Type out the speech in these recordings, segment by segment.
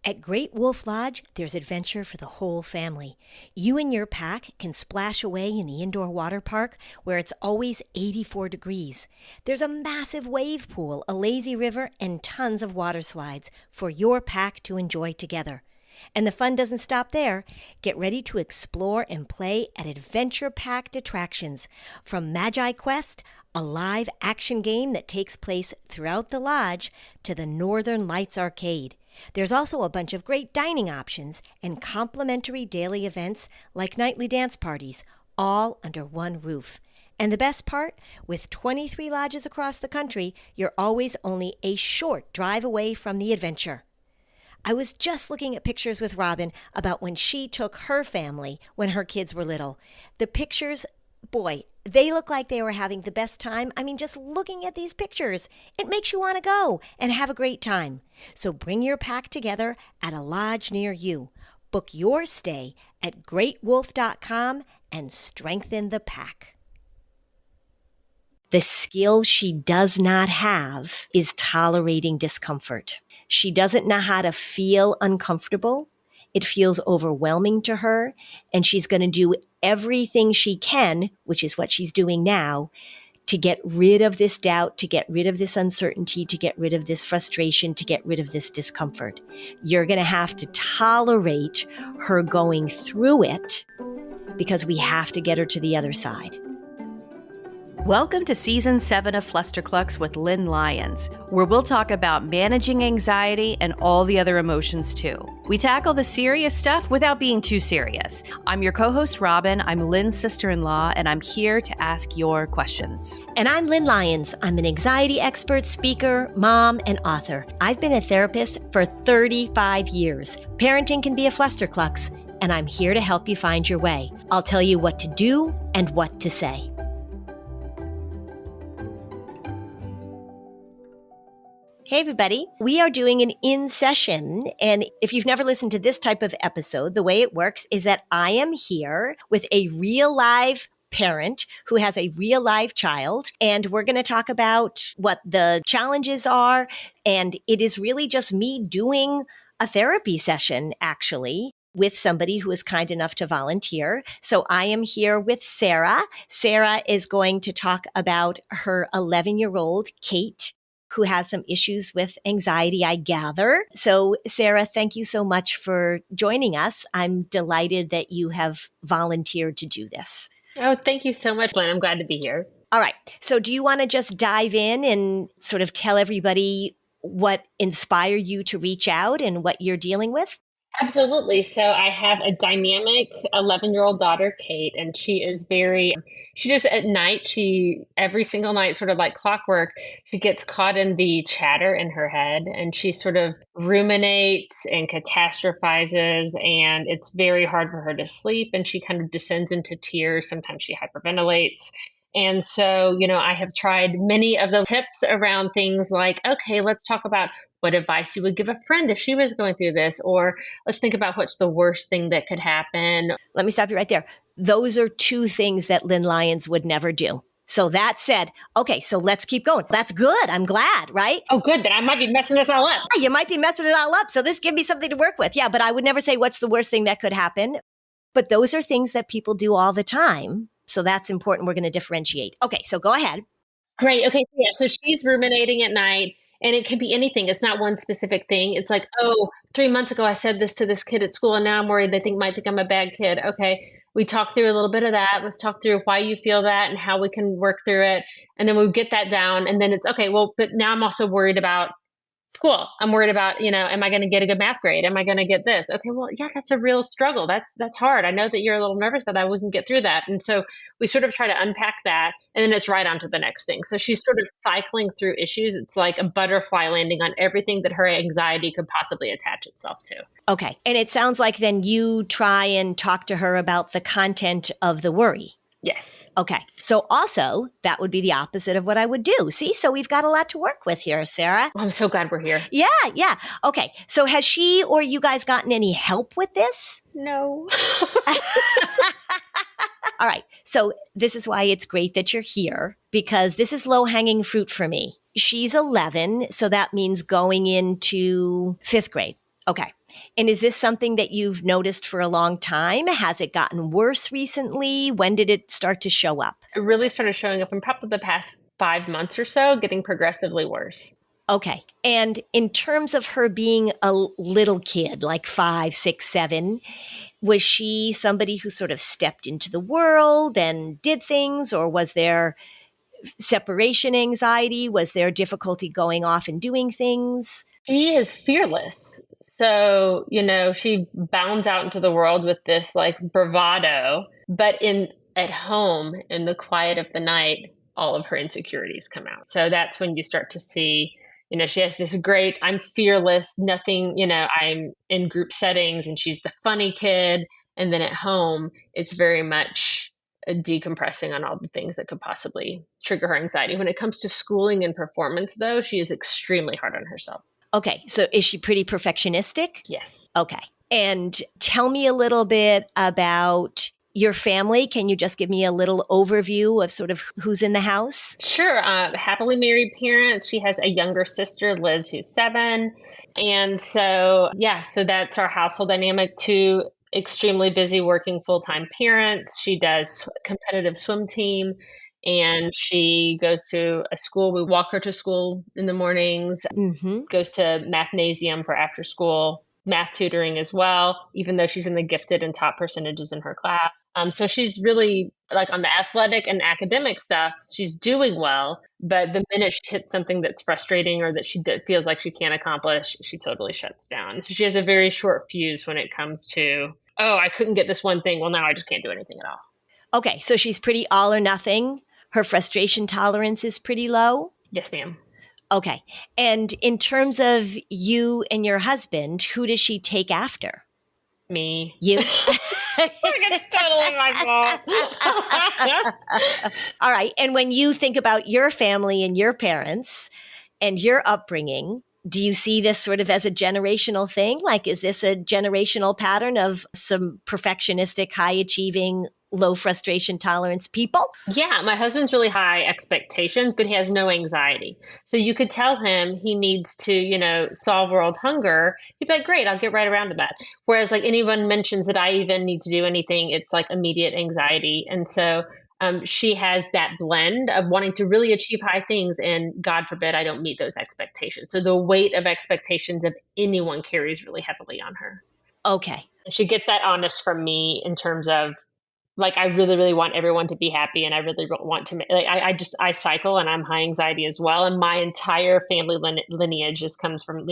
At Great Wolf Lodge, there's adventure for the whole family. You and your pack can splash away in the indoor water park where it's always 84 degrees. There's a massive wave pool, a lazy river, and tons of water slides for your pack to enjoy together. And the fun doesn't stop there. Get ready to explore and play at adventure-packed attractions, from Magi Quest, a live action game that takes place throughout the lodge, to the Northern Lights Arcade. There's also a bunch of great dining options and complimentary daily events like nightly dance parties, all under one roof. And the best part, with 23 lodges across the country, you're always only a short drive away from the adventure. I was just looking at pictures with Robin about when she took her family when her kids were little. The pictures, boy, they look like they were having the best time. I mean, just looking at these pictures, it makes you want to go and have a great time. So bring your pack together at a lodge near you. Book your stay at greatwolf.com and strengthen the pack. The skill she does not have is tolerating discomfort. She doesn't know how to feel uncomfortable. It feels overwhelming to her, and she's going to do everything she can, which is what she's doing now, to get rid of this doubt, to get rid of this uncertainty, to get rid of this frustration, to get rid of this discomfort. You're going to have to tolerate her going through it because we have to get her to the other side. Welcome to Season 7 of Flusterclux with Lynn Lyons, where we'll talk about managing anxiety and all the other emotions too. We tackle the serious stuff without being too serious. I'm your co-host, Robin. I'm Lynn's sister-in-law, and I'm here to ask your questions. And I'm Lynn Lyons. I'm an anxiety expert, speaker, mom, and author. I've been a therapist for 35 years. Parenting can be a flusterclux, and I'm here to help you find your way. I'll tell you what to do and what to say. Hey, everybody. We are doing an in-session, and if you've never listened to this type of episode, the way it works is that I am here with a real live parent who has a real live child, and we're going to talk about what the challenges are, and it is really just me doing a therapy session, actually, with somebody who is kind enough to volunteer. So I am here with Sarah. Sarah is going to talk about her 11-year-old, Kate, who has some issues with anxiety, I gather. So, Sarah, thank you so much for joining us. I'm delighted that you have volunteered to do this. Oh, thank you so much, Lynn. I'm glad to be here. All right. So do you want to just dive in and sort of tell everybody what inspired you to reach out and what you're dealing with? Absolutely. So I have a dynamic 11-year-old daughter, Kate, and she just at night, every single night, sort of like clockwork, she gets caught in the chatter in her head and she sort of ruminates and catastrophizes, and it's very hard for her to sleep, and she kind of descends into tears. Sometimes she hyperventilates. And so, I have tried many of those tips around things like, okay, let's talk about what advice you would give a friend if she was going through this, or let's think about what's the worst thing that could happen. Let me stop you right there. Those are two things that Lynn Lyons would never do. So that said, okay, so let's keep going. That's good. I'm glad, right? Oh, good. Then I might be messing this all up. You might be messing it all up. So this gives me something to work with. Yeah, but I would never say what's the worst thing that could happen. But those are things that people do all the time. So that's important. We're going to differentiate. Okay, so go ahead. Great. Okay. Yeah. So she's ruminating at night, and it can be anything. It's not one specific thing. It's like, oh, 3 months ago, I said this to this kid at school, and now I'm worried they might think I'm a bad kid. Okay. We talk through a little bit of that. Let's talk through why you feel that and how we can work through it. And then we get that down. And then it's okay. Well, but now I'm also worried about school. I'm worried about, am I going to get a good math grade? Am I going to get this? Okay, well, yeah, that's a real struggle. That's hard. I know that you're a little nervous about that. We can get through that. And so we sort of try to unpack that, and then it's right on to the next thing. So she's sort of cycling through issues. It's like a butterfly landing on everything that her anxiety could possibly attach itself to. Okay. And it sounds like then you try and talk to her about the content of the worry. Yes. Okay. So also, that would be the opposite of what I would do. See, so we've got a lot to work with here, Sarah. I'm so glad we're here. Yeah. Okay. So has she or you guys gotten any help with this? No. All right. So this is why it's great that you're here, because this is low-hanging fruit for me. She's 11, so that means going into 5th grade. Okay. And is this something that you've noticed for a long time? Has it gotten worse recently? When did it start to show up? It really started showing up in probably the past 5 months or so, getting progressively worse. Okay. And in terms of her being a little kid, like 5, 6, 7, was she somebody who sort of stepped into the world and did things, or was there separation anxiety? Was there difficulty going off and doing things? She is fearless. So, she bounds out into the world with this like bravado, but at home in the quiet of the night, all of her insecurities come out. So that's when you start to see, she has this great, I'm fearless, nothing, I'm in group settings and she's the funny kid. And then at home, it's very much decompressing on all the things that could possibly trigger her anxiety. When it comes to schooling and performance, though, she is extremely hard on herself. Okay. So is she pretty perfectionistic? Yes. Okay. And tell me a little bit about your family. Can you just give me a little overview of sort of who's in the house? Sure. Happily married parents. She has a younger sister, Liz, who's 7. And so, so that's our household dynamic. 2 extremely busy working full-time parents. She does competitive swim team and she goes to a school. We walk her to school in the mornings, goes to mathnasium for after school math tutoring as well, even though she's in the gifted and top percentages in her class. So she's really like on the athletic and academic stuff, she's doing well. But the minute she hits something that's frustrating or that she feels like she can't accomplish, she totally shuts down. So she has a very short fuse when it comes to, oh, I couldn't get this one thing. Well, now I just can't do anything at all. Okay. So she's pretty all or nothing. Her frustration tolerance is pretty low. Yes, ma'am. Okay. And in terms of you and your husband, who does she take after? Me. You? It's totally my fault. All right. And when you think about your family and your parents and your upbringing, do you see this sort of as a generational thing? Like, is this a generational pattern of some perfectionistic, high achieving, low frustration tolerance people? Yeah, my husband's really high expectations, but he has no anxiety. So you could tell him he needs to, solve world hunger. He'd be like, great, I'll get right around to that. Whereas like anyone mentions that I even need to do anything, it's like immediate anxiety. And so she has that blend of wanting to really achieve high things. And God forbid I don't meet those expectations. So the weight of expectations of anyone carries really heavily on her. Okay. And she gets that honest from me in terms of, like, I really, really want everyone to be happy. And I really want to, like, I cycle and I'm high anxiety as well. And my entire family lineage just comes from,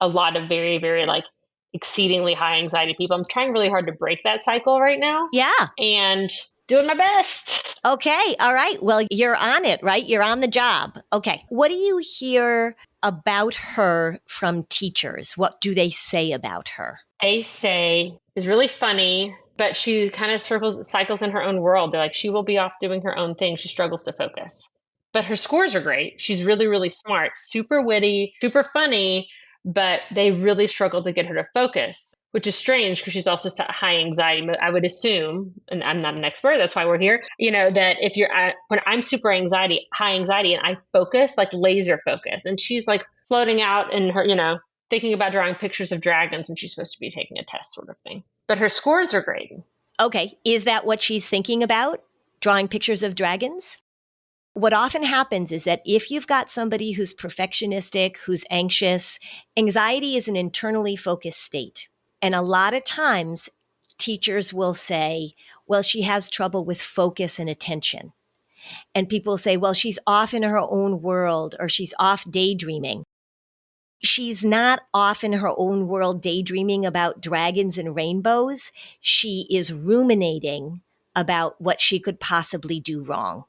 a lot of very, very like exceedingly high anxiety people. I'm trying really hard to break that cycle right now. Yeah. And doing my best. Okay. All right. Well, you're on it, right? You're on the job. Okay. What do you hear about her from teachers? What do they say about her? They say is really funny, but she kind of cycles in her own world. They're like, she will be off doing her own thing. She struggles to focus. But her scores are great. She's really, really smart, super witty, super funny, but they really struggle to get her to focus, which is strange because she's also high anxiety. I would assume, and I'm not an expert, that's why we're here, that if when I'm super high anxiety and I focus, like laser focus, and she's like floating out in her, thinking about drawing pictures of dragons when she's supposed to be taking a test sort of thing. But her scores are great. Okay. Is that what she's thinking about? Drawing pictures of dragons? What often happens is that if you've got somebody who's perfectionistic, who's anxious, anxiety is an internally focused state. And a lot of times teachers will say, well, she has trouble with focus and attention. And people say, well, she's off in her own world or she's off daydreaming. She's not off in her own world daydreaming about dragons and rainbows. She is ruminating about what she could possibly do wrong.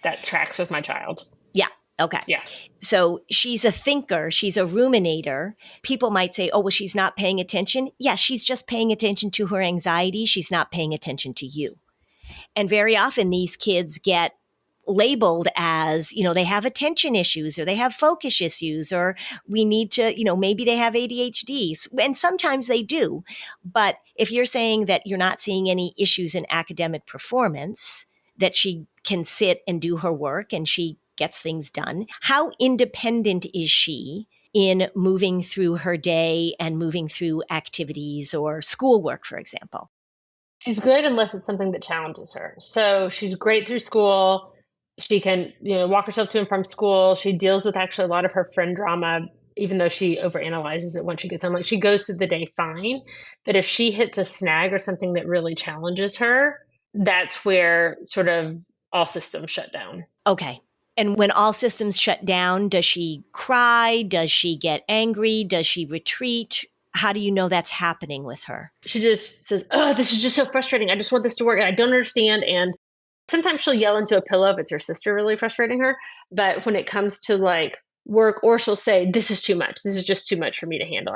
That tracks with my child. Yeah. Okay. Yeah. So she's a thinker. She's a ruminator. People might say, oh, well, she's not paying attention. Yeah, she's just paying attention to her anxiety. She's not paying attention to you. And very often these kids get labeled as, they have attention issues or they have focus issues or we need to, maybe they have ADHD. And sometimes they do. But if you're saying that you're not seeing any issues in academic performance, that she can sit and do her work and she gets things done, how independent is she in moving through her day and moving through activities or schoolwork, for example? She's good unless it's something that challenges her. So she's great through school. She can, walk herself to and from school. She deals with actually a lot of her friend drama, even though she overanalyzes it once she gets home. Like, she goes through the day fine. But if she hits a snag or something that really challenges her, that's where sort of all systems shut down. Okay. And when all systems shut down, does she cry? Does she get angry? Does she retreat? How do you know that's happening with her? She just says, "Oh, this is just so frustrating. I just want this to work. And I don't understand." And sometimes she'll yell into a pillow if it's her sister really frustrating her. But when it comes to like work, or she'll say, "This is too much. This is just too much for me to handle.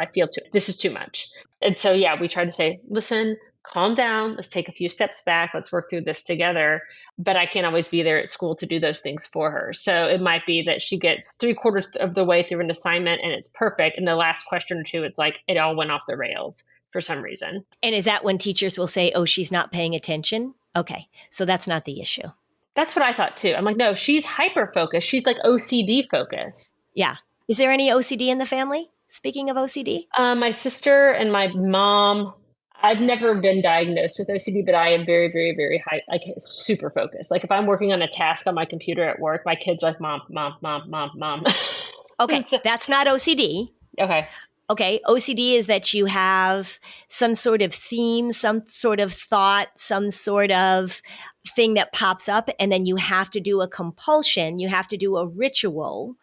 This is too much." And so, yeah, we try to say, "Listen, calm down. Let's take a few steps back. Let's work through this together." But I can't always be there at school to do those things for her. So it might be that she gets 3/4 of the way through an assignment and it's perfect. And the last question or two, it's like it all went off the rails for some reason. And is that when teachers will say, oh, she's not paying attention? Okay, so that's not the issue. That's what I thought too. I'm like, no, she's hyper focused. She's like OCD focused. Yeah. Is there any OCD in the family? Speaking of OCD? My sister and my mom, I've never been diagnosed with OCD, but I am very, very, very high, like super focused. Like if I'm working on a task on my computer at work, my kids are like, "Mom, mom, mom, mom, mom." Okay, that's not OCD. Okay. Okay, OCD is that you have some sort of theme, some sort of thought, some sort of thing that pops up, and then you have to do a compulsion, you have to do a ritual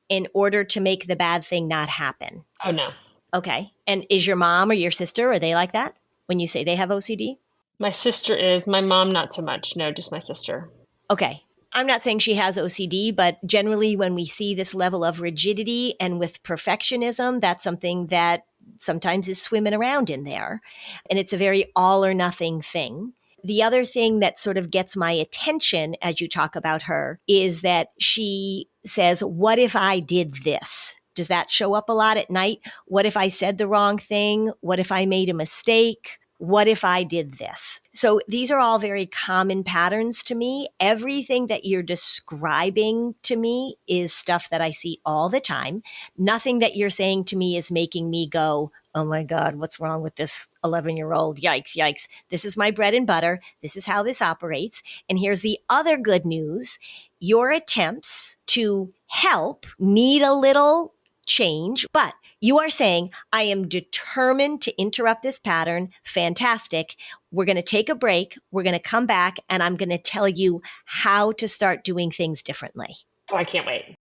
in order to make the bad thing not happen. Oh, no. Okay, and is your mom or your sister, are they like that when you say they have OCD? My sister is. My mom, not so much. No, just my sister. Okay. I'm not saying she has OCD, but generally when we see this level of rigidity and with perfectionism, that's something that sometimes is swimming around in there. And it's a very all or nothing thing. The other thing that sort of gets my attention as you talk about her is that she says, what if I did this? Does that show up a lot at night? What if I said the wrong thing? What if I made a mistake? What if I did this? So these are all very common patterns to me. Everything that you're describing to me is stuff that I see all the time. Nothing that you're saying to me is making me go, oh my God, what's wrong with this 11-year-old? Yikes, yikes. This is my bread and butter. This is how this operates. And here's the other good news. Your attempts to help need a little change, but you are saying, I am determined to interrupt this pattern. Fantastic. We're going to take a break. We're going to come back and I'm going to tell you how to start doing things differently. Oh, I can't wait.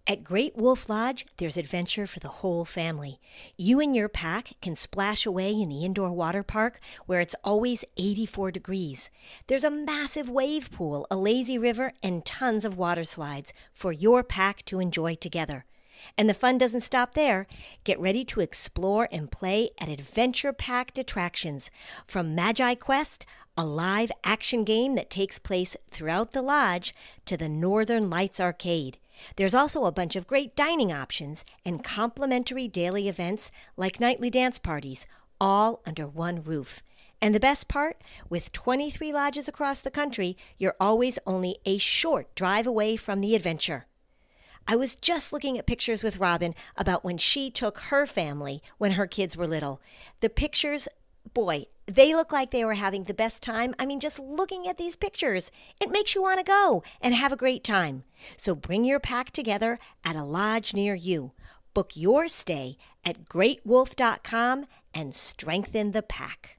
At Great Wolf Lodge, there's adventure for the whole family. You and your pack can splash away in the indoor water park where it's always 84 degrees. There's a massive wave pool, a lazy river, and tons of water slides for your pack to enjoy together. And the fun doesn't stop there. Get ready to explore and play at adventure-packed attractions, from Magi Quest, a live action game that takes place throughout the lodge, to the Northern Lights Arcade. There's also a bunch of great dining options and complimentary daily events like nightly dance parties, all under one roof. And the best part, with 23 lodges across the country, you're always only a short drive away from the adventure. I was just looking at pictures with Robin about when she took her family when her kids were little. The pictures, boy, they look like they were having the best time. I mean, just looking at these pictures, it makes you want to go and have a great time. So bring your pack together at a lodge near you. Book your stay at greatwolf.com and strengthen the pack.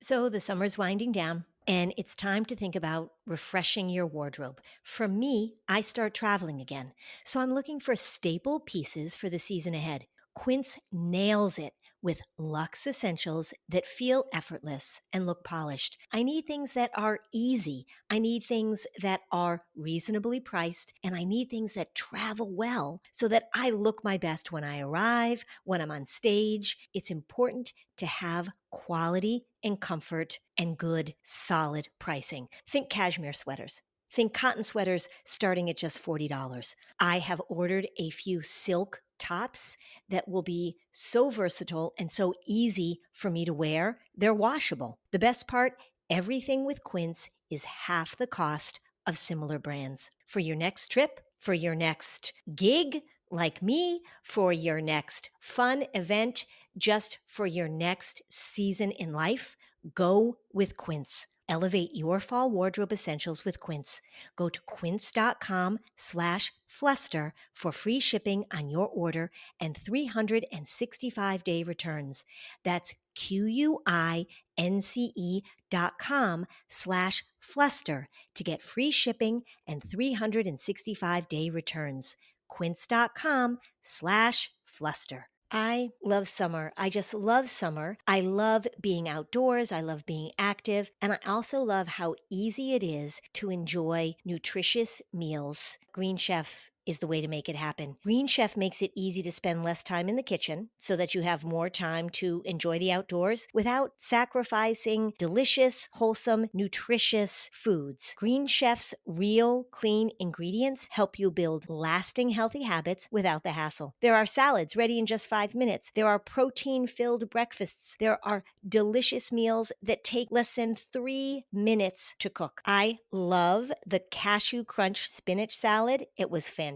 So the summer's winding down, and it's time to think about refreshing your wardrobe. For me, I start traveling again, so I'm looking for staple pieces for the season ahead. Quince nails it with luxe essentials that feel effortless and look polished. I need things that are easy. I need things that are reasonably priced, and I need things that travel well so that I look my best when I arrive, when I'm on stage. It's important to have quality and comfort and good, solid pricing. Think cashmere sweaters. Think cotton sweaters starting at just $40. I have ordered a few silk tops that will be so versatile and so easy for me to wear. They're washable. The best part, everything with Quince is half the cost of similar brands. For your next trip, for your next gig, like me, for your next fun event, just for your next season in life, go with Quince. Elevate your fall wardrobe essentials with Quince. Go to quince.com/fluster for free shipping on your order and 365-day returns. That's QUINCE.com/fluster to get free shipping and 365-day returns. Quince.com/fluster. I love summer. I just love summer. I love being outdoors. I love being active. And I also love how easy it is to enjoy nutritious meals. Green Chef is the way to make it happen. Green Chef makes it easy to spend less time in the kitchen so that you have more time to enjoy the outdoors without sacrificing delicious, wholesome, nutritious foods. Green Chef's real, clean ingredients help you build lasting, healthy habits without the hassle. There are salads ready in just 5 minutes. There are protein-filled breakfasts. There are delicious meals that take less than 3 minutes to cook. I love the cashew crunch spinach salad. It was fantastic.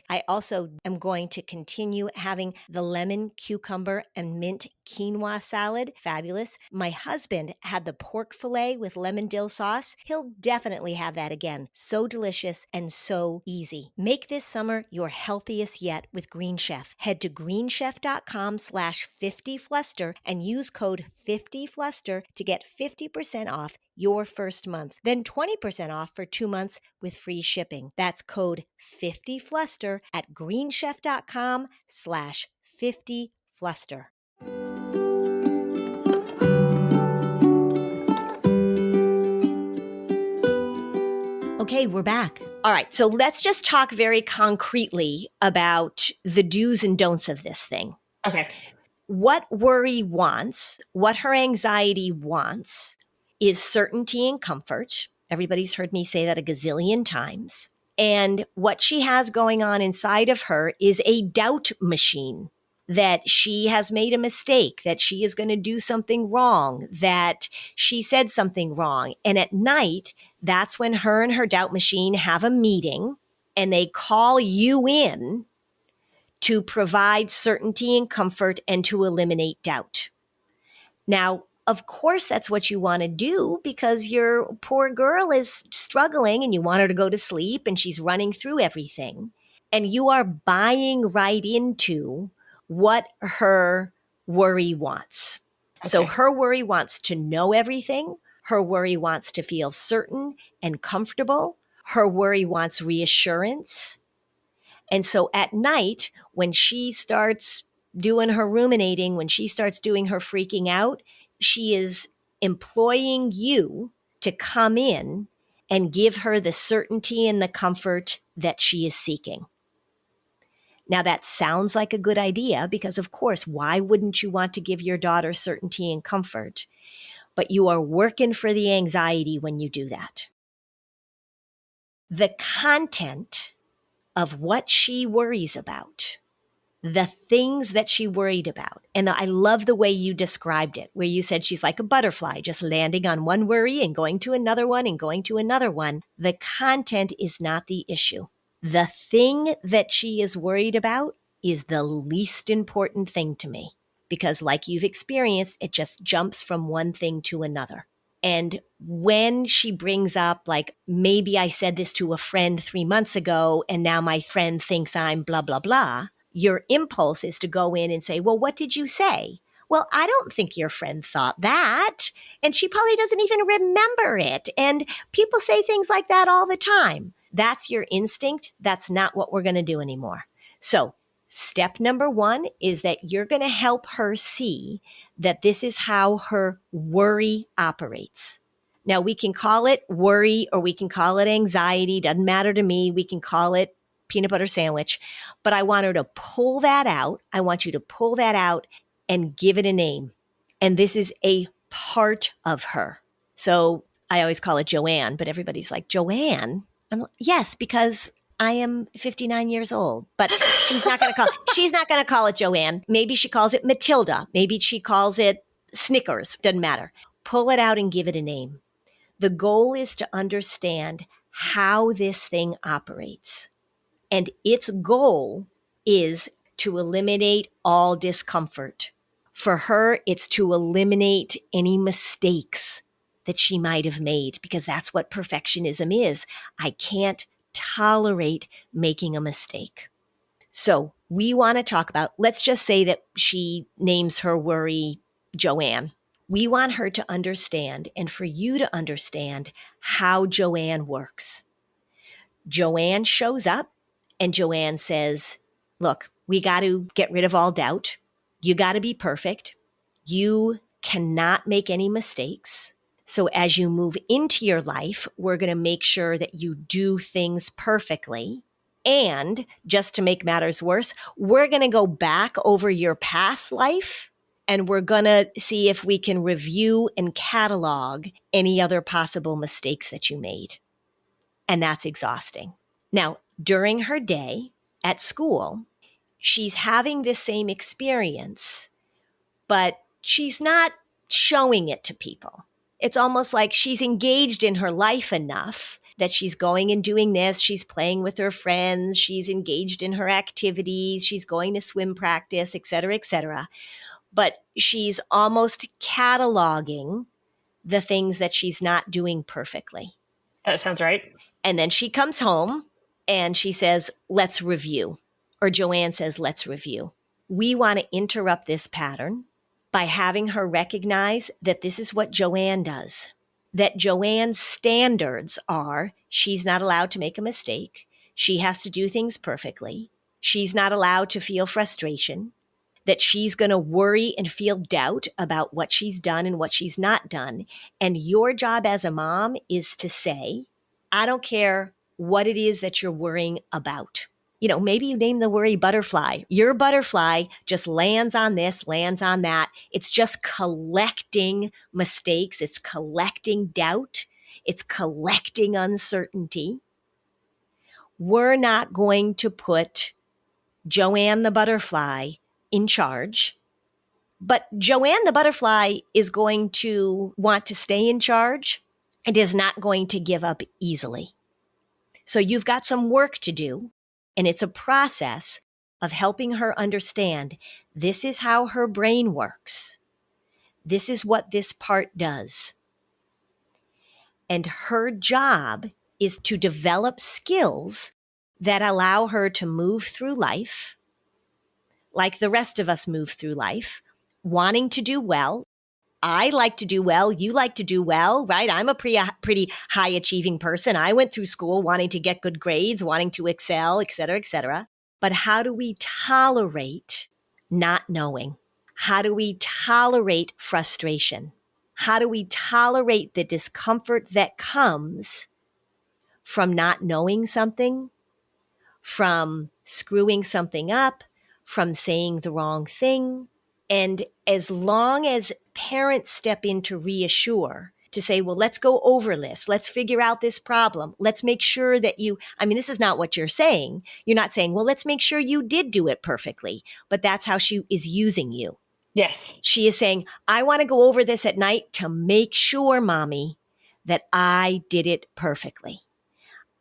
I also am going to continue having the lemon, cucumber, and mint quinoa salad. Fabulous. My husband had the pork fillet with lemon dill sauce. He'll definitely have that again. So delicious and so easy. Make this summer your healthiest yet with Green Chef. Head to greenchef.com/50fluster and use code 50fluster to get 50% off your first month. Then 20% off for 2 months with free shipping. That's code 50fluster at greenchef.com/50fluster. Okay, we're back. All right, so let's just talk very concretely about the do's and don'ts of this thing. Okay. What worry wants, what her anxiety wants, is certainty and comfort. Everybody's heard me say that a gazillion times. And what she has going on inside of her is a doubt machine, that she has made a mistake, that she is going to do something wrong, that she said something wrong. And at night, that's when her and her doubt machine have a meeting and they call you in to provide certainty and comfort and to eliminate doubt. Now, of course, that's what you want to do because your poor girl is struggling and you want her to go to sleep and she's running through everything. And you are buying right into what her worry wants. Okay. So her worry wants to know everything. Her worry wants to feel certain and comfortable. Her worry wants reassurance. And so at night, when she starts doing her ruminating, when she starts doing her freaking out, she is employing you to come in and give her the certainty and the comfort that she is seeking. Now, that sounds like a good idea because, of course, why wouldn't you want to give your daughter certainty and comfort? But you are working for the anxiety when you do that. The content of what she worries about, the things that she worried about. And I love the way you described it, where you said she's like a butterfly, just landing on one worry and going to another one and going to another one. The content is not the issue. The thing that she is worried about is the least important thing to me because like you've experienced, it just jumps from one thing to another. And when she brings up, like, maybe I said this to a friend 3 months ago and now my friend thinks I'm blah, blah, blah, your impulse is to go in and say, well, what did you say? Well, I don't think your friend thought that. And she probably doesn't even remember it. And people say things like that all the time. That's your instinct. That's not what we're going to do anymore. So step number 1 is that you're going to help her see that this is how her worry operates. Now, we can call it worry or we can call it anxiety. Doesn't matter to me. We can call it peanut butter sandwich. But I want her to pull that out. I want you to pull that out and give it a name. And this is a part of her. So I always call it Joanne, but everybody's like, Joanne? Yes, because I am 59 years old, but she's not going to call it Joanne. Maybe she calls it Matilda. Maybe she calls it Snickers. Doesn't matter. Pull it out and give it a name. The goal is to understand how this thing operates. And its goal is to eliminate all discomfort. For her, it's to eliminate any mistakes that she might have made, because that's what perfectionism is. I can't tolerate making a mistake. So we want to talk about, let's just say that she names her worry Joanne. We want her to understand, and for you to understand, how Joanne works. Joanne shows up and Joanne says, look, we got to get rid of all doubt. You got to be perfect. You cannot make any mistakes. So as you move into your life, we're going to make sure that you do things perfectly. And just to make matters worse, we're going to go back over your past life and we're going to see if we can review and catalog any other possible mistakes that you made. And that's exhausting. Now, during her day at school, she's having this same experience, but she's not showing it to people. It's almost like she's engaged in her life enough that she's going and doing this. She's playing with her friends. She's engaged in her activities. She's going to swim practice, et cetera, et cetera. But she's almost cataloging the things that she's not doing perfectly. That sounds right. And then she comes home and she says, let's review. Or Joanne says, let's review. We want to interrupt this pattern by having her recognize that this is what Joanne does. That Joanne's standards are, she's not allowed to make a mistake. She has to do things perfectly. She's not allowed to feel frustration. That she's going to worry and feel doubt about what she's done and what she's not done. And your job as a mom is to say, I don't care what it is that you're worrying about. You know, maybe you name the worry butterfly. Your butterfly just lands on this, lands on that. It's just collecting mistakes. It's collecting doubt. It's collecting uncertainty. We're not going to put Joanne the butterfly in charge, but Joanne the butterfly is going to want to stay in charge and is not going to give up easily. So you've got some work to do, and it's a process of helping her understand this is how her brain works. This is what this part does. And her job is to develop skills that allow her to move through life like the rest of us move through life, wanting to do well. I like to do well. You like to do well, right? I'm a pretty high achieving person. I went through school wanting to get good grades, wanting to excel, et cetera, et cetera. But how do we tolerate not knowing? How do we tolerate frustration? How do we tolerate the discomfort that comes from not knowing something, from screwing something up, from saying the wrong thing? And as long as parents step in to reassure, to say, well, let's go over this. Let's figure out this problem. Let's make sure that this is not what you're saying. You're not saying, well, let's make sure you did do it perfectly. But that's how she is using you. Yes. She is saying, I want to go over this at night to make sure, mommy, that I did it perfectly.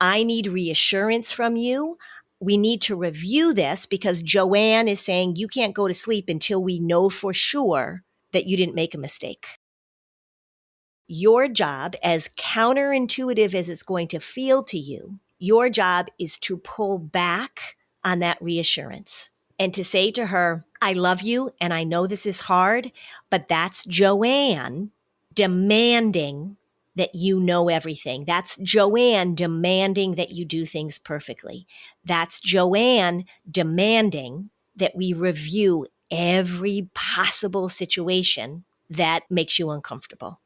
I need reassurance from you. We need to review this because Joanne is saying you can't go to sleep until we know for sure that you didn't make a mistake. Your job, as counterintuitive as it's going to feel to you, your job is to pull back on that reassurance and to say to her, I love you and I know this is hard, but that's Joanne demanding that you know everything. That's Joanne demanding that you do things perfectly. That's Joanne demanding that we review every possible situation that makes you uncomfortable.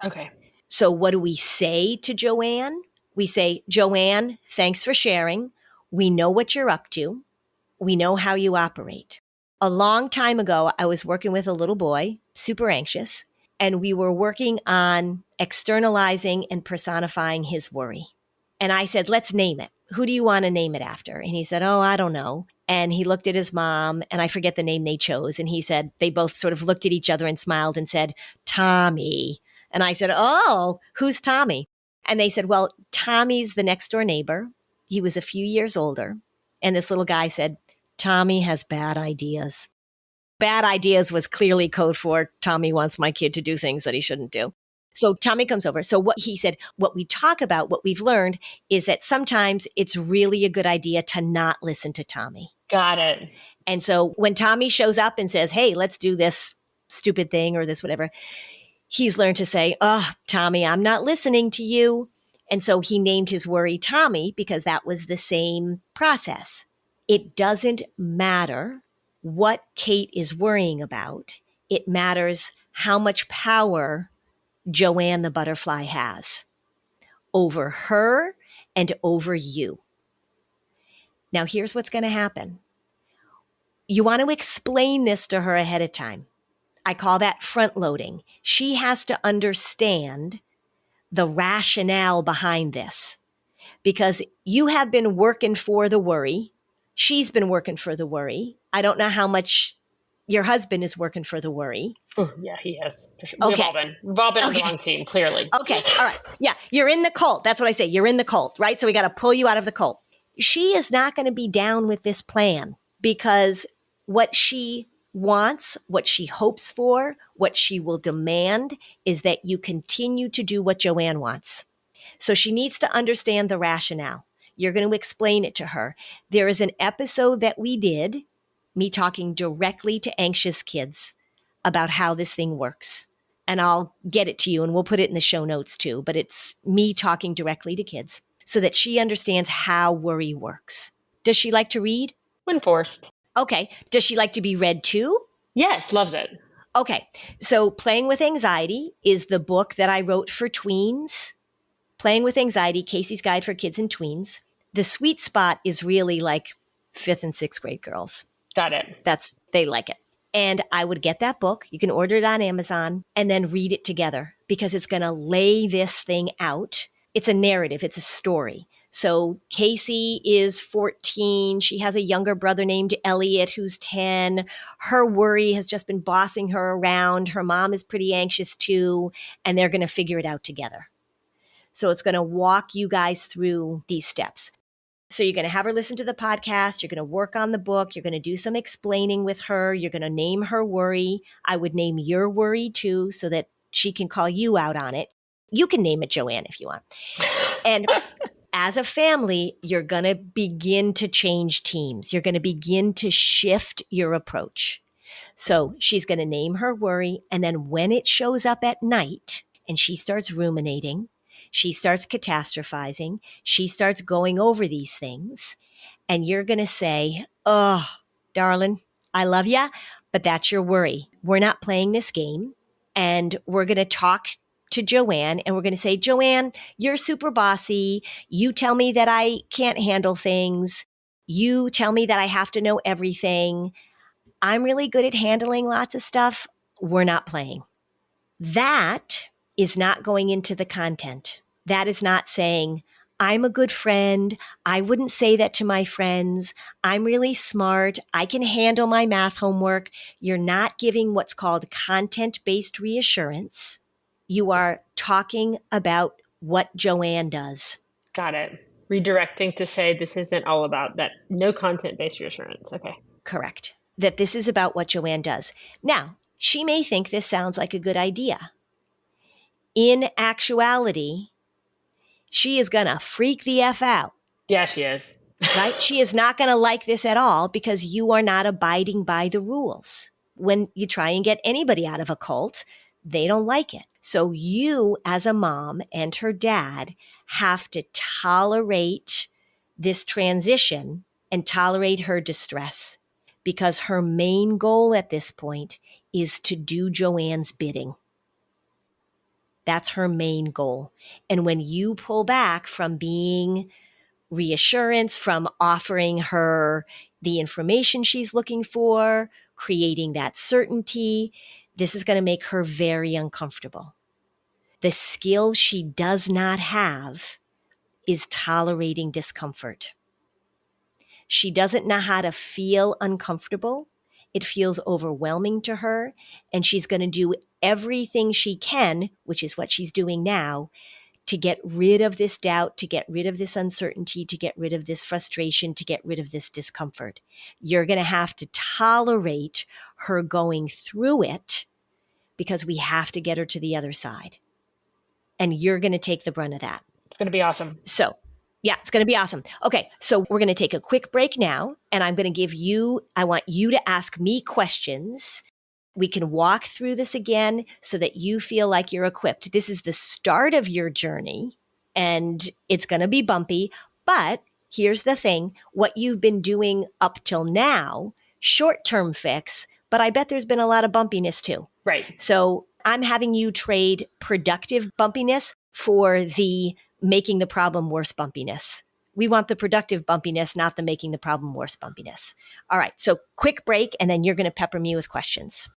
Okay. So what do we say to Joanne? We say, Joanne, thanks for sharing. We know what you're up to. We know how you operate. A long time ago, I was working with a little boy, super anxious, and we were working on externalizing and personifying his worry. And I said, let's name it. Who do you want to name it after? And he said, oh, I don't know. And he looked at his mom, and I forget the name they chose. And he said, they both sort of looked at each other and smiled and said, Tommy. And I said, oh, who's Tommy? And they said, well, Tommy's the next door neighbor. He was a few years older. And this little guy said, Tommy has bad ideas. Bad ideas was clearly code for Tommy wants my kid to do things that he shouldn't do. So Tommy comes over. So what he said, what we talk about, what we've learned is that sometimes it's really a good idea to not listen to Tommy. Got it. And so when Tommy shows up and says, hey, let's do this stupid thing or this whatever, he's learned to say, oh, Tommy, I'm not listening to you. And so he named his worry Tommy because that was the same process. It doesn't matter what Kate is worrying about. It matters how much power Joanne the butterfly has over her and over you. Now, here's what's going to happen. You want to explain this to her ahead of time. I call that front loading. She has to understand the rationale behind this because you have been working for the worry. She's been working for the worry. I don't know how much your husband is working for the worry. Ooh, yeah, he is. For sure. Okay. We've all been on the wrong team, clearly. Okay. All right. Yeah. You're in the cult. That's what I say. You're in the cult, right? So we got to pull you out of the cult. She is not going to be down with this plan because what she wants, what she hopes for, what she will demand is that you continue to do what Joanne wants. So she needs to understand the rationale. You're going to explain it to her. There is an episode that we did, me talking directly to anxious kids about how this thing works. And I'll get it to you and we'll put it in the show notes too. But it's me talking directly to kids so that she understands how worry works. Does she like to read? When forced. Okay. Does she like to be read too? Yes, loves it. Okay. So Playing with Anxiety is the book that I wrote for tweens. Playing with Anxiety, Casey's Guide for Kids and Tweens. The sweet spot is really like 5th and 6th grade girls. Got it. They like it. And I would get that book. You can order it on Amazon and then read it together because it's going to lay this thing out. It's a narrative. It's a story. So Casey is 14. She has a younger brother named Elliot who's 10. Her worry has just been bossing her around. Her mom is pretty anxious too, and they're going to figure it out together. So it's going to walk you guys through these steps. So you're going to have her listen to the podcast. You're going to work on the book. You're going to do some explaining with her. You're going to name her worry. I would name your worry too so that she can call you out on it. You can name it Joanne if you want. And as a family, you're going to begin to change teams. You're going to begin to shift your approach. So she's going to name her worry. And then when it shows up at night and she starts ruminating, she starts catastrophizing. She starts going over these things. And you're going to say, oh, darling, I love ya, but that's your worry. We're not playing this game. And we're going to talk to Joanne and we're going to say, Joanne, you're super bossy. You tell me that I can't handle things. You tell me that I have to know everything. I'm really good at handling lots of stuff. We're not playing. That is not going into the content. That is not saying, I'm a good friend. I wouldn't say that to my friends. I'm really smart. I can handle my math homework. You're not giving what's called content-based reassurance. You are talking about what Joanne does. Got it. Redirecting to say this isn't all about that. No content-based reassurance. Okay. Correct. That this is about what Joanne does. Now, she may think this sounds like a good idea. In actuality, she is going to freak the F out. Yeah, she is. Right? She is not going to like this at all because you are not abiding by the rules. When you try and get anybody out of a cult, they don't like it. So you, as a mom and her dad, have to tolerate this transition and tolerate her distress because her main goal at this point is to do Joanne's bidding. That's her main goal. And when you pull back from being reassurance, from offering her the information she's looking for, creating that certainty, this is going to make her very uncomfortable. The skill she does not have is tolerating discomfort. She doesn't know how to feel uncomfortable. It feels overwhelming to her, and she's going to do everything she can, which is what she's doing now, to get rid of this doubt, to get rid of this uncertainty, to get rid of this frustration, to get rid of this discomfort. You're going to have to tolerate her going through it because we have to get her to the other side. And you're going to take the brunt of that. It's going to be awesome. So, yeah, it's going to be awesome. Okay, so we're going to take a quick break now, and I'm going to I want you to ask me questions. We can walk through this again so that you feel like you're equipped. This is the start of your journey, and it's going to be bumpy, but here's the thing. What you've been doing up till now, short-term fix, but I bet there's been a lot of bumpiness too. Right. So I'm having you trade productive bumpiness for the making the problem worse bumpiness. We want the productive bumpiness, not the making the problem worse bumpiness. All right, so quick break, and then you're going to pepper me with questions.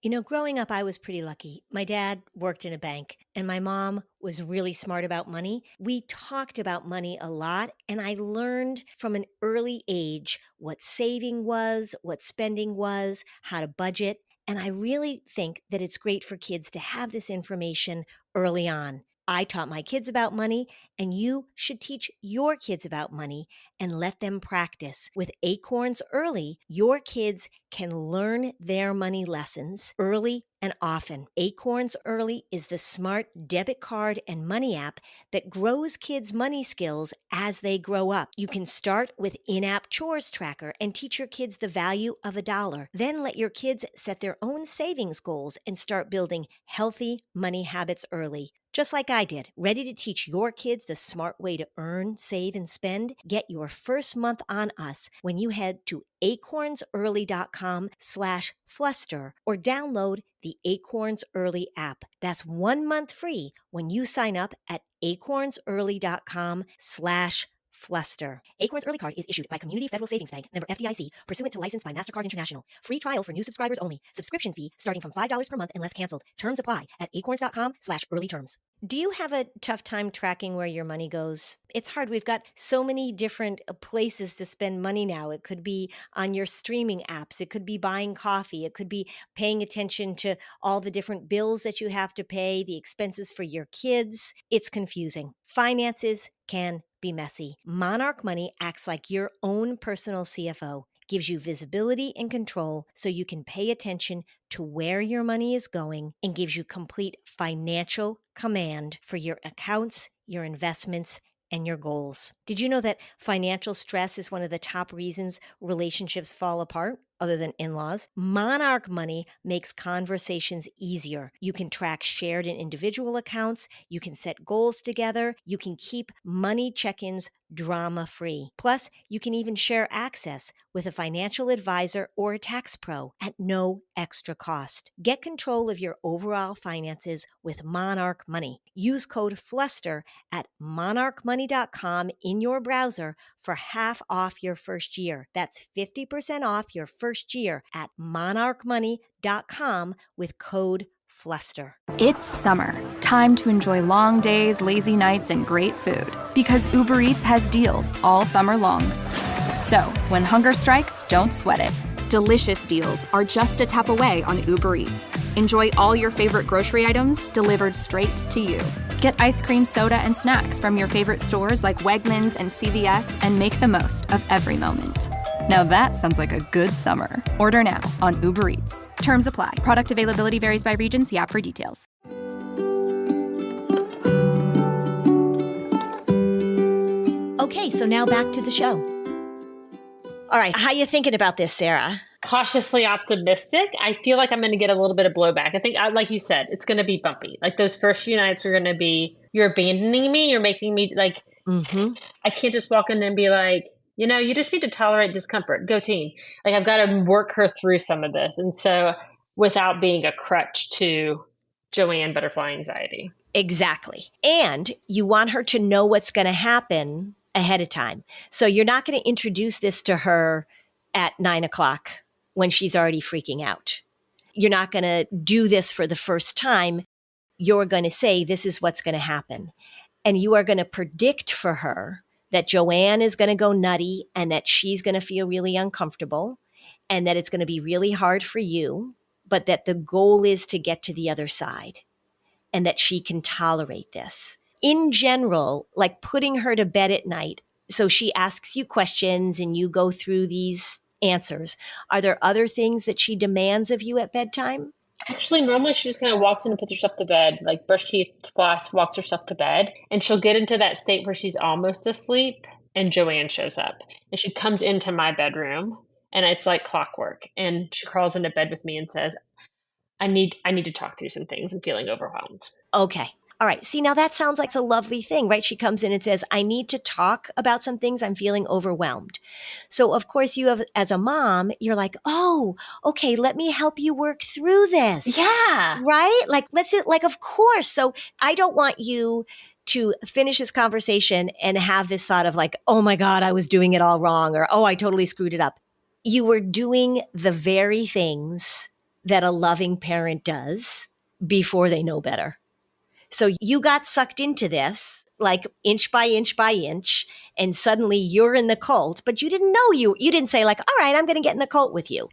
You know, growing up, I was pretty lucky. My dad worked in a bank, and my mom was really smart about money. We talked about money a lot, and I learned from an early age what saving was, what spending was, how to budget. And I really think that it's great for kids to have this information early on. I taught my kids about money, and you should teach your kids about money and let them practice. With Acorns Early, your kids can learn their money lessons early and often. Acorns Early is the smart debit card and money app that grows kids' money skills as they grow up. You can start with in-app chores tracker and teach your kids the value of $1. Then let your kids set their own savings goals and start building healthy money habits early. Just like I did. Ready to teach your kids the smart way to earn, save, and spend? Get your first month on us when you head to acornsearly.com/fluster or download the Acorns Early app. That's 1 month free when you sign up at acornsearly.com/fluster. Acorns Early Card is issued by Community Federal Savings Bank, member FDIC, pursuant to license by MasterCard International. Free trial for new subscribers only. Subscription fee starting from $5 per month unless canceled. Terms apply at acorns.com/earlyterms. Do you have a tough time tracking where your money goes? It's hard. We've got so many different places to spend money now. It could be on your streaming apps. It could be buying coffee. It could be paying attention to all the different bills that you have to pay, the expenses for your kids. It's confusing. Finances can be messy. Monarch Money acts like your own personal CFO, gives you visibility and control so you can pay attention to where your money is going, and gives you complete financial command for your accounts, your investments, and your goals. Did you know that financial stress is one of the top reasons relationships fall apart, other than in-laws? Monarch Money makes conversations easier. You can track shared and individual accounts. You can set goals together. You can keep money check-ins drama-free. Plus, you can even share access with a financial advisor or a tax pro at no extra cost. Get control of your overall finances with Monarch Money. Use code FLUSTER at monarchmoney.com in your browser for half off your first year. That's 50% off your first year at monarchmoney.com with code FLUSTER. It's summer. Time to enjoy long days, lazy nights, and great food. Because Uber Eats has deals all summer long. So, when hunger strikes, don't sweat it. Delicious deals are just a tap away on Uber Eats. Enjoy all your favorite grocery items delivered straight to you. Get ice cream, soda, and snacks from your favorite stores like Wegmans and CVS and make the most of every moment. Now that sounds like a good summer. Order now on Uber Eats. Terms apply. Product availability varies by region. See app for details. Okay, so now back to the show. All right, how you thinking about this, Sarah? Cautiously optimistic. I feel like I'm going to get a little bit of blowback. I think, like you said, it's going to be bumpy. Like those first few nights are going to be, you're abandoning me. You're making me like, I can't just walk in and be like, you know, you just need to tolerate discomfort. Go team. Like I've got to work her through some of this. And so without being a crutch to Joanne butterfly anxiety. Exactly. And you want her to know what's going to happen ahead of time. So you're not going to introduce this to her at 9:00 when she's already freaking out. You're not going to do this for the first time. You're going to say, this is what's going to happen. And you are going to predict for her that Joanne is going to go nutty and that she's going to feel really uncomfortable. and that it's going to be really hard for you, but that the goal is to get to the other side and that she can tolerate this. In general, like putting her to bed at night, so she asks you questions and you go through these answers. Are there other things that she demands of you at bedtime? Actually, normally she just kind of walks in and puts herself to bed, like brush teeth, floss, walks herself to bed. And she'll get into that state where she's almost asleep and Joanne shows up. And she comes into my bedroom and it's like clockwork. And she crawls into bed with me and says, I need to talk through some things. I'm feeling overwhelmed. Okay. All right. See, now that sounds like it's a lovely thing, right? She comes in and says, I need to talk about some things. I'm feeling overwhelmed. So, of course, you have, as a mom, you're like, oh, okay, let me help you work through this. Yeah. Right? Like, of course. So I don't want you to finish this conversation and have this thought of like, oh my God, I was doing it all wrong, or, oh, I totally screwed it up. You were doing the very things that a loving parent does before they know better. So you got sucked into this like inch by inch by inch, and suddenly you're in the cult, but you didn't know you didn't say like, all right, I'm going to get in the cult with you.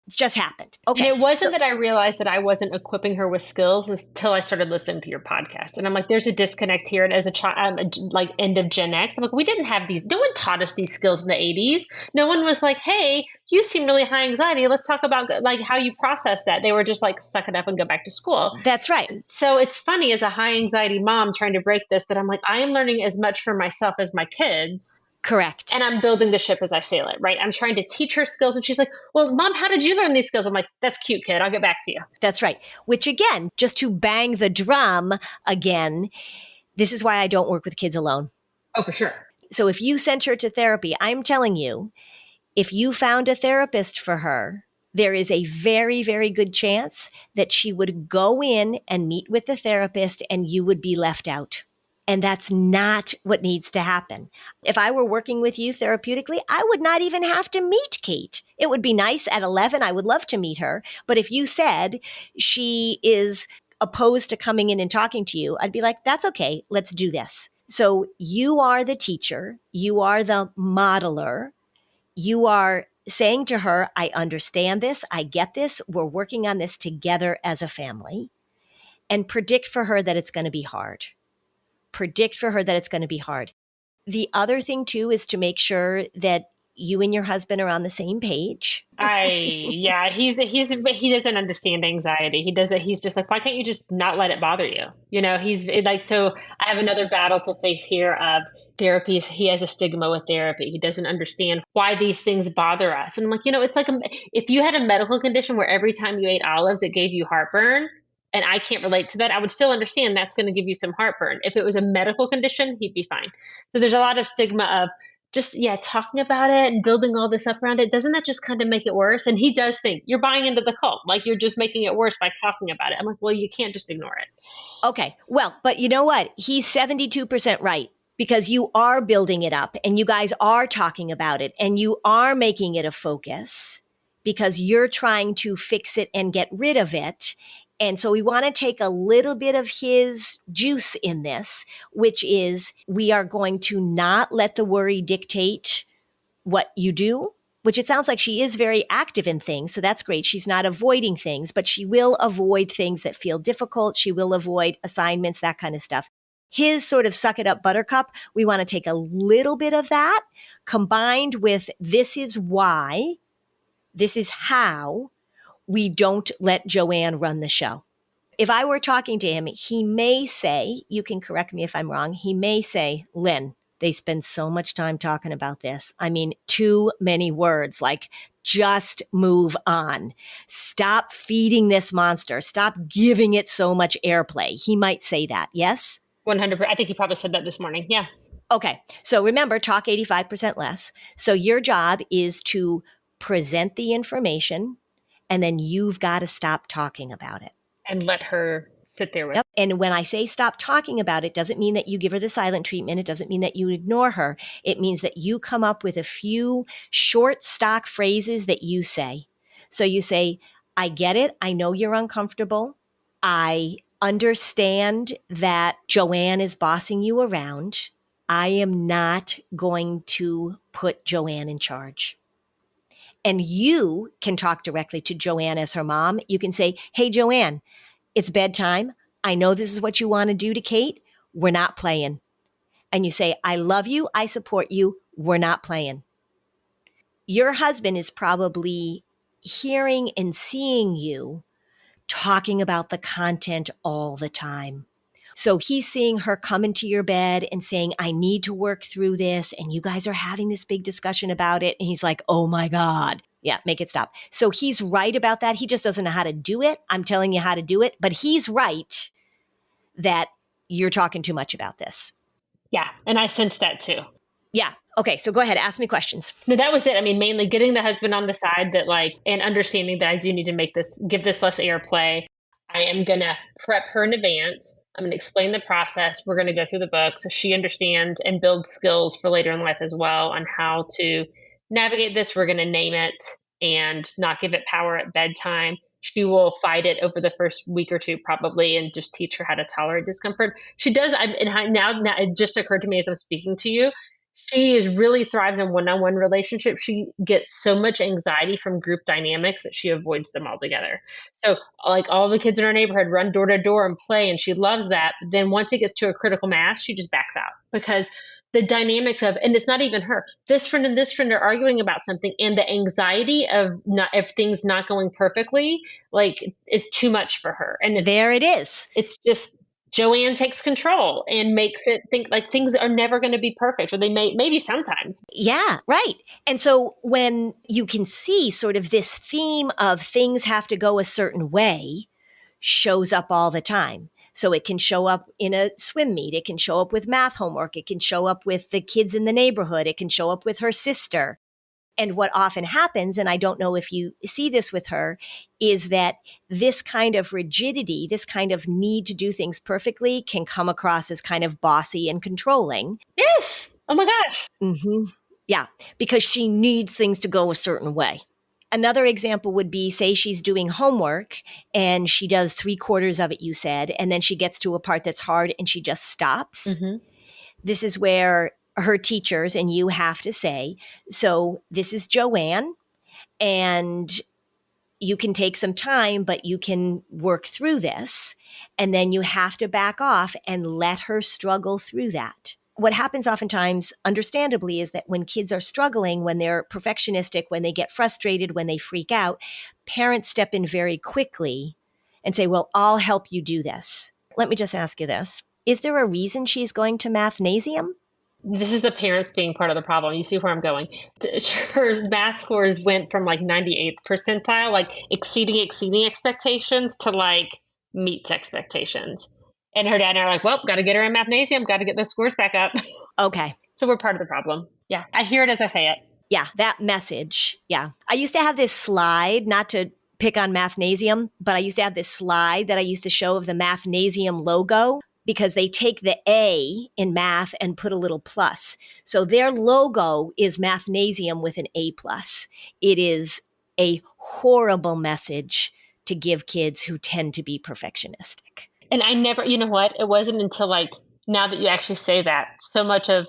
It just happened. Okay. And it wasn't that I realized that I wasn't equipping her with skills until I started listening to your podcast. And I'm like, there's a disconnect here. And as a child, like end of Gen X, I'm like, we didn't have these. No one taught us these skills in the 80s. No one was like, hey, you seem really high anxiety. Let's talk about like how you process that. They were just like, suck it up and go back to school. That's right. So it's funny as a high anxiety mom trying to break this, that I'm like, I am learning as much for myself as my kids. Correct. And I'm building the ship as I sail it, right? I'm trying to teach her skills. And she's like, well, Mom, how did you learn these skills? I'm like, that's cute, kid. I'll get back to you. That's right. Which again, just to bang the drum again, this is why I don't work with kids alone. Oh, for sure. So if you sent her to therapy, I'm telling you, if you found a therapist for her, there is a very, very good chance that she would go in and meet with the therapist and you would be left out. And that's not what needs to happen. If I were working with you therapeutically, I would not even have to meet Kate. It would be nice at 11. I would love to meet her. But if you said she is opposed to coming in and talking to you, I'd be like, that's okay. Let's do this. So you are the teacher. You are the modeler. You are saying to her, I understand this. I get this. We're working on this together as a family. And predict for her that it's going to be hard. Predict for her that it's going to be hard. The other thing too is to make sure that you and your husband are on the same page. He doesn't understand anxiety. He's just like, why can't you just not let it bother you? You know, he's like, so I have another battle to face here of therapies. He has a stigma with therapy. He doesn't understand why these things bother us. And I'm like, it's like if you had a medical condition where every time you ate olives, it gave you heartburn, and I can't relate to that, I would still understand that's going to give you some heartburn. If it was a medical condition, he'd be fine. So there's a lot of stigma of just, talking about it and building all this up around it. Doesn't that just kind of make it worse? And he does think you're buying into the cult, like you're just making it worse by talking about it. I'm like, well, you can't just ignore it. Okay. Well, but you know what? He's 72% right, because you are building it up and you guys are talking about it and you are making it a focus because you're trying to fix it and get rid of it. And so we want to take a little bit of his juice in this, which is we are going to not let the worry dictate what you do, which it sounds like she is very active in things. So that's great. She's not avoiding things, but she will avoid things that feel difficult. She will avoid assignments, that kind of stuff. His sort of suck it up buttercup, we want to take a little bit of that combined with this is why, this is how we don't let Joanne run the show. If I were talking to him, he may say, you can correct me if I'm wrong, he may say, Lynn, they spend so much time talking about this. I mean, too many words, like just move on. Stop feeding this monster. Stop giving it so much airplay. He might say that, yes? 100%. I think he probably said that this morning. Yeah. Okay. So remember, talk 85% less. So your job is to present the information, and then you've got to stop talking about it. And let her sit there with Yep. And when I say stop talking about it, doesn't mean that you give her the silent treatment. It doesn't mean that you ignore her. It means that you come up with a few short stock phrases that you say. So you say, I get it. I know you're uncomfortable. I understand that Joanne is bossing you around. I am not going to put Joanne in charge. And you can talk directly to Joanne as her mom. You can say, hey, Joanne, it's bedtime. I know this is what you want to do to Kate. We're not playing. And you say, I love you. I support you. We're not playing. Your husband is probably hearing and seeing you talking about the content all the time. So he's seeing her come into your bed and saying, I need to work through this. And you guys are having this big discussion about it. And he's like, oh my God. Yeah, make it stop. So he's right about that. He just doesn't know how to do it. I'm telling you how to do it. But he's right that you're talking too much about this. Yeah. And I sense that too. Yeah. Okay. So go ahead. Ask me questions. No, that was it. I mean, mainly getting the husband on the side that and understanding that I do need to give this less airplay. I am going to prep her in advance. I'm going to explain the process. We're going to go through the book so she understands and builds skills for later in life as well on how to navigate this. We're going to name it and not give it power at bedtime. She will fight it over the first week or two probably and just teach her how to tolerate discomfort. She does. Now it just occurred to me as I'm speaking to you. She really thrives in one-on-one relationships. She gets so much anxiety from group dynamics that she avoids them altogether. So all the kids in her neighborhood run door to door and play, and she loves that. But then once it gets to a critical mass, she just backs out because the dynamics of, and it's not even her, this friend and this friend are arguing about something, and the anxiety of things not going perfectly, is too much for her. And there it is. It's just, Joanne takes control and makes it think things are never going to be perfect, or they maybe sometimes. Yeah, right. And so when you can see sort of this theme of things have to go a certain way shows up all the time. So it can show up in a swim meet. It can show up with math homework. It can show up with the kids in the neighborhood. It can show up with her sister. And what often happens, and I don't know if you see this with her, is that this kind of rigidity, this kind of need to do things perfectly can come across as kind of bossy and controlling. Yes. Oh my gosh. Mm-hmm. Yeah, because she needs things to go a certain way. Another example would be, say she's doing homework and she does 3/4 of it, you said, and then she gets to a part that's hard and she just stops. Mm-hmm. This is where her teachers and you have to say, so this is Joanne, and you can take some time, but you can work through this. And then you have to back off and let her struggle through that. What happens oftentimes, understandably, is that when kids are struggling, when they're perfectionistic, when they get frustrated, when they freak out, parents step in very quickly and say, well, I'll help you do this. Let me just ask you this. Is there a reason she's going to mathnasium? This is the parents being part of the problem. You see where I'm going. Her math scores went from 98th percentile, exceeding expectations, to meets expectations. And her dad and I are well, got to get her in mathnasium, got to get those scores back up. Okay. So we're part of the problem. Yeah. I hear it as I say it. Yeah, that message. Yeah. I used to have this slide, not to pick on mathnasium, but I used to have this slide that I used to show of the mathnasium logo, because they take the A in math and put a little plus. So their logo is mathnasium with an A plus. It is a horrible message to give kids who tend to be perfectionistic. And I never, you know what? It wasn't until now that you actually say that, so much of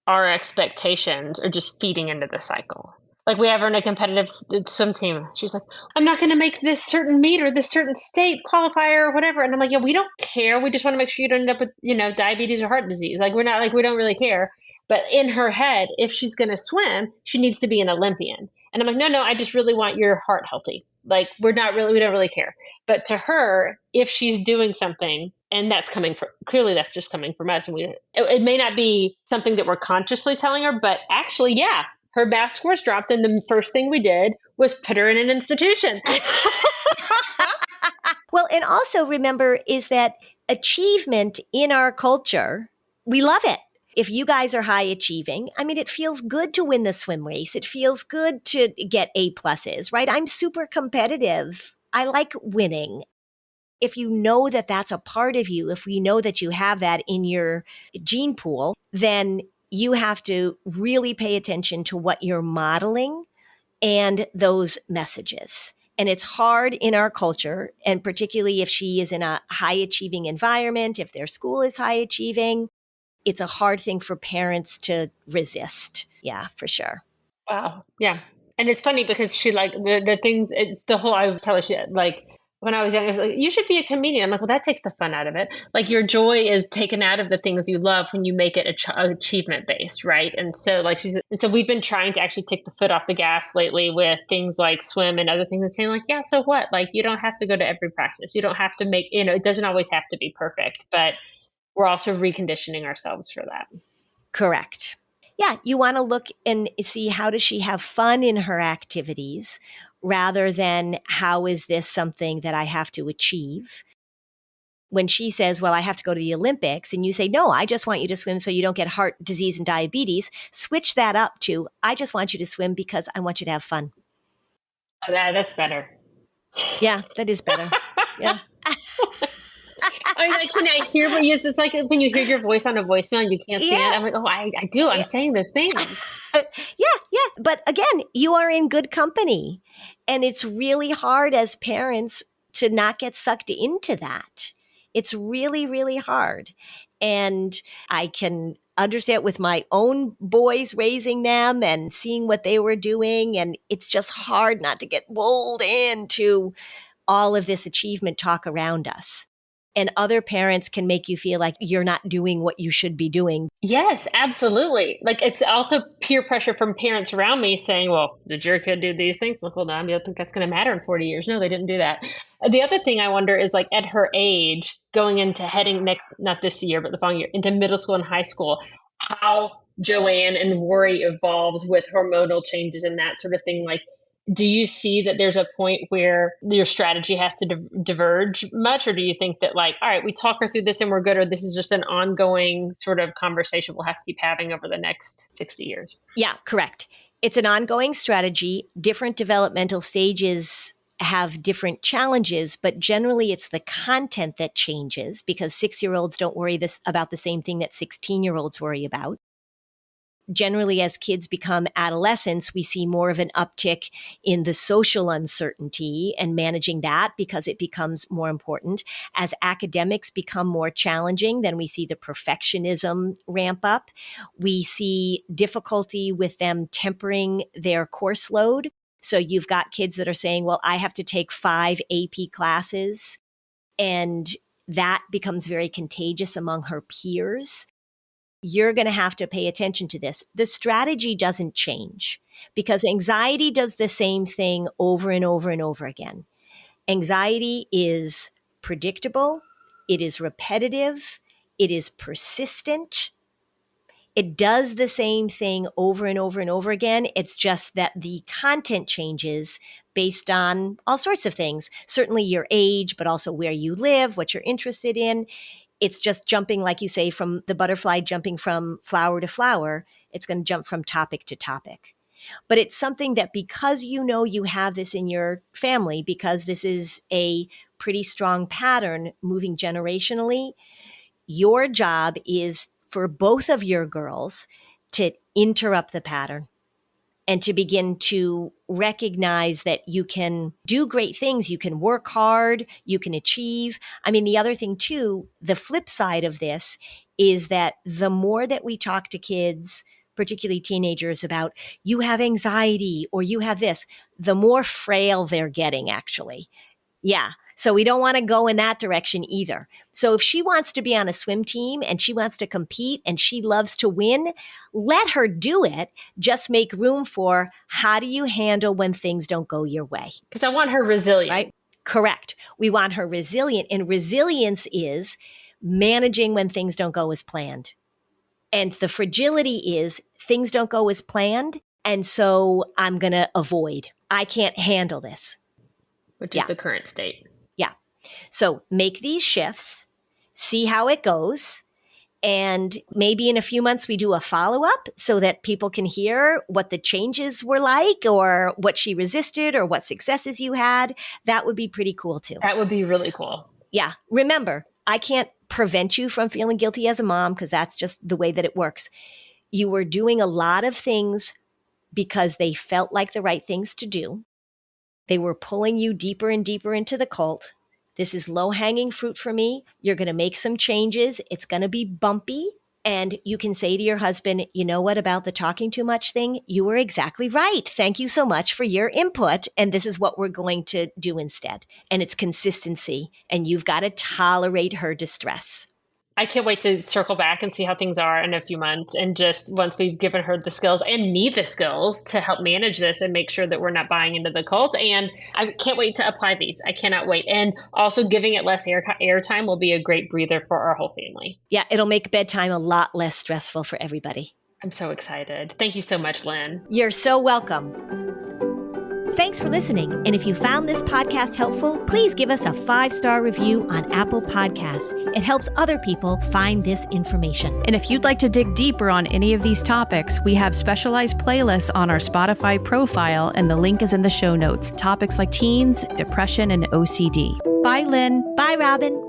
our expectations are just feeding into the cycle. We have her in a competitive swim team. She's like, I'm not going to make this certain meet or this certain state qualifier or whatever. And I'm like, yeah, we don't care. We just want to make sure you don't end up with, diabetes or heart disease. We don't really care. But in her head, if she's going to swim, she needs to be an Olympian. And I'm like, no, I just really want your heart healthy. We don't really care. But to her, if she's doing something, and that's clearly that's just coming from us. And it may not be something that we're consciously telling her, but actually, yeah, her math scores dropped. And the first thing we did was put her in an institution. Well, and also remember is that achievement in our culture, we love it. If you guys are high achieving, it feels good to win the swim race. It feels good to get A pluses, right? I'm super competitive. I like winning. If you know that that's a part of you, if we know that you have that in your gene pool, then you have to really pay attention to what you're modeling and those messages. And it's hard in our culture, and particularly if she is in a high achieving environment, if their school is high achieving, it's a hard thing for parents to resist. Yeah, for sure. Wow. Yeah. And it's funny because she like the things, it's the whole, I would tell her, she like, when I was young, I was like, you should be a comedian. I'm like, well, that takes the fun out of it. Like your joy is taken out of the things you love when you make it achievement based, right? And so like and so we've been trying to actually take the foot off the gas lately with things like swim and other things, and saying like, yeah, so what? Like you don't have to go to every practice. You don't have to make, it doesn't always have to be perfect, but we're also reconditioning ourselves for that. Correct. Yeah, you want to look and see how does she have fun in her activities rather than how is this something that I have to achieve. When she says, well, I have to go to the Olympics, and you say, no, I just want you to swim so you don't get heart disease and diabetes, switch that up to, I just want you to swim because I want you to have fun. Oh, that's better. Yeah, that is better. Yeah. I like when I hear what you, it's like when you hear your voice on a voicemail and you can't see it. I'm like, oh, I do. I'm saying those things. Yeah. But again, you are in good company. And it's really hard as parents to not get sucked into that. It's really, really hard. And I can understand with my own boys raising them and seeing what they were doing. And it's just hard not to get rolled into all of this achievement talk around us. And other parents can make you feel like you're not doing what you should be doing. Yes, absolutely. Like it's also peer pressure from parents around me saying, well, did your kid do these things? Like, well, no, I don't think that's going to matter in 40 years. No, they didn't do that. The other thing I wonder is like at her age, going into heading next, not this year, but the following year, into middle school and high school, how Joanne and Worry evolves with hormonal changes and that sort of thing. Like, do you see that there's a point where your strategy has to diverge much, or do you think that like, all right, we talk her through this and we're good, or this is just an ongoing sort of conversation we'll have to keep having over the next 60 years? Yeah, correct. It's an ongoing strategy. Different developmental stages have different challenges, but generally it's the content that changes because 6-year-olds don't worry about the same thing that 16-year-olds worry about. Generally, as kids become adolescents, we see more of an uptick in the social uncertainty and managing that because it becomes more important. As academics become more challenging, then we see the perfectionism ramp up. We see difficulty with them tempering their course load. So you've got kids that are saying, well, I have to take 5 AP classes, and that becomes very contagious among her peers. You're going to have to pay attention to this. The strategy doesn't change because anxiety does the same thing over and over and over again. Anxiety is predictable. It is repetitive. It is persistent. It does the same thing over and over and over again. It's just that the content changes based on all sorts of things, certainly your age, but also where you live, what you're interested in. It's just jumping, like you say, from the butterfly jumping from flower to flower. It's going to jump from topic to topic. But it's something that because you know you have this in your family, because this is a pretty strong pattern moving generationally, your job is for both of your girls to interrupt the pattern and to begin to recognize that you can do great things. You can work hard, you can achieve. I mean, the other thing too, the flip side of this is that the more that we talk to kids, particularly teenagers, about you have anxiety or you have this, the more frail they're getting actually. Yeah. So we don't want to go in that direction either. So if she wants to be on a swim team and she wants to compete and she loves to win, let her do it. Just make room for how do you handle when things don't go your way? Because I want her resilient. Right? Correct. We want her resilient. And resilience is managing when things don't go as planned. And the fragility is things don't go as planned. And so I'm going to avoid. I can't handle this. Which is the current state. Yeah. So make these shifts, see how it goes. And maybe in a few months, we do a follow-up so that people can hear what the changes were like or what she resisted or what successes you had. That would be pretty cool too. That would be really cool. Yeah. Remember, I can't prevent you from feeling guilty as a mom because that's just the way that it works. You were doing a lot of things because they felt like the right things to do. They were pulling you deeper and deeper into the cult. This is low-hanging fruit for me. You're going to make some changes. It's going to be bumpy. And you can say to your husband, you know what about the talking too much thing? You were exactly right. Thank you so much for your input. And this is what we're going to do instead. And it's consistency. And you've got to tolerate her distress. I can't wait to circle back and see how things are in a few months. And just once we've given her the skills and me the skills to help manage this and make sure that we're not buying into the cult. And I can't wait to apply these. I cannot wait. And also giving it less airtime will be a great breather for our whole family. Yeah, it'll make bedtime a lot less stressful for everybody. I'm so excited. Thank you so much, Lynn. You're so welcome. Thanks for listening. And if you found this podcast helpful, please give us a 5-star review on Apple Podcasts. It helps other people find this information. And if you'd like to dig deeper on any of these topics, we have specialized playlists on our Spotify profile, and the link is in the show notes. Topics like teens, depression, and OCD. Bye, Lynn. Bye, Robin.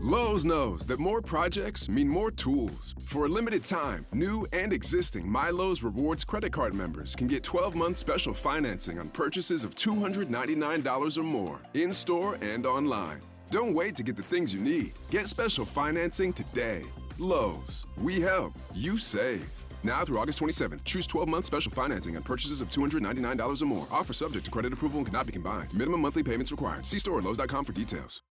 Lowe's knows that more projects mean more tools. For a limited time, new and existing My Lowe's Rewards credit card members can get 12-month special financing on purchases of $299 or more, in-store and online. Don't wait to get the things you need. Get special financing today. Lowe's. We help. You save. Now through August 27th, choose 12-month special financing on purchases of $299 or more. Offer subject to credit approval and cannot be combined. Minimum monthly payments required. See store at Lowe's.com for details.